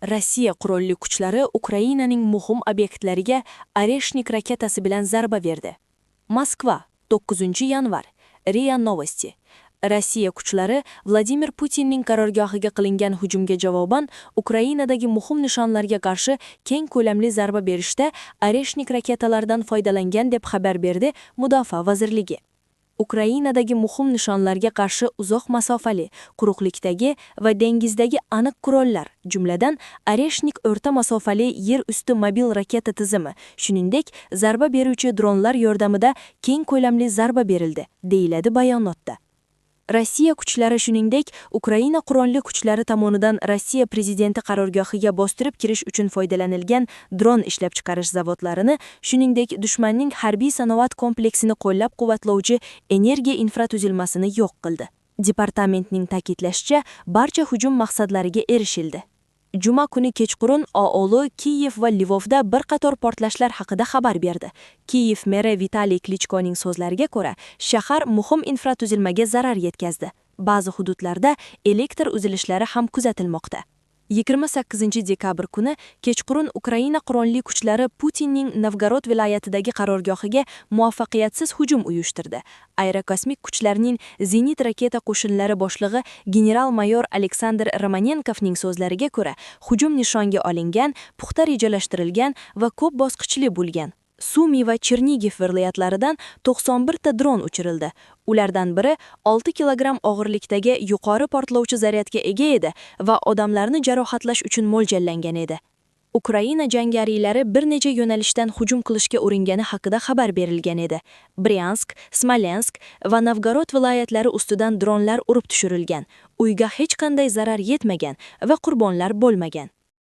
Rossiya qurolli kuchlari Ukrainaning muhim obyektlariga Oreshnik raketasi bilan zarba berdi. Moskva, 9-yanvar. RIA Novosti. Rossiya kuchlari Vladimir Putinning qarorgohiga qilingan hujumga javoban Ukrainadagi muhim nishonlarga qarshi keng ko'lamli zarba berishda Oreshnik raketalaridan foydalangan deb xabar berdi Mudofaa vazirligi. Ukrainadagi muhim nishonlarga qarshi uzoq masofali, quruqlikdagi va dengizdagi aniq qurollar, jumladan Oreshnik o'rta masofali yer usti mobil raketa tizimi, shuningdek, zarba beruvchi dronlar yordamida keng ko'lamli zarba berildi, deyiladi bayonotda. Rossiya kuchlari shuningdek, Ukraina qurolli kuchlari tomonidan Rossiya prezidenti qarorgohiga bostirib kirish uchun foydalanilgan dron ishlab chiqarish zavodlarini, shuningdek, dushmanning harbiy sanoat kompleksini qo'llab-quvvatlovchi energiya infratuzilmasini yo'q qildi. Departamentning ta'kidlashicha, barcha hujum maqsadlariga erishildi. Juma kuni kechqurun OOL Kiyev va Lvovda bir qator portlashlar haqida xabar berdi. Kiyev meri Vitaliy Klichkoning so'zlariga ko'ra, shahar muhim infratuzilmaga zarar yetkazdi. Ba'zi hududlarda elektr uzilishlari ham kuzatilmoqda. 28-dekabr kuni kechqurun Ukraina qurolli kuchlari Putinning Novgorod viloyatidagi qarorgohiga muvaffaqiyatsiz hujum uyushtirdi. Aerokosmik kuchlarning Zenit raketa qo'shinlari boshlig'i general-mayor Aleksandr Romanenkovning so'zlariga ko'ra, hujum nishonga olingan, puxta rejalashtirilgan va ko'p bosqichli bo'lgan. Sumi va Chernigiv viloyatlaridan 91 ta dron uchirildi. Ulardan biri 6 kilogramm og'irlikdagi yuqori portlovchi zaryadga ega edi va odamlarni jarohatlash uchun mo'ljallangan edi. Ukraina jangariylari bir necha yo'nalishdan hujum qilishga uringani haqida xabar berilgan edi. Bryansk, Smolensk va Novgorod viloyatlari ustidan dronlar urib tushirilgan. Uyga hech qanday zarar yetmagan va qurbonlar bo'lmagan.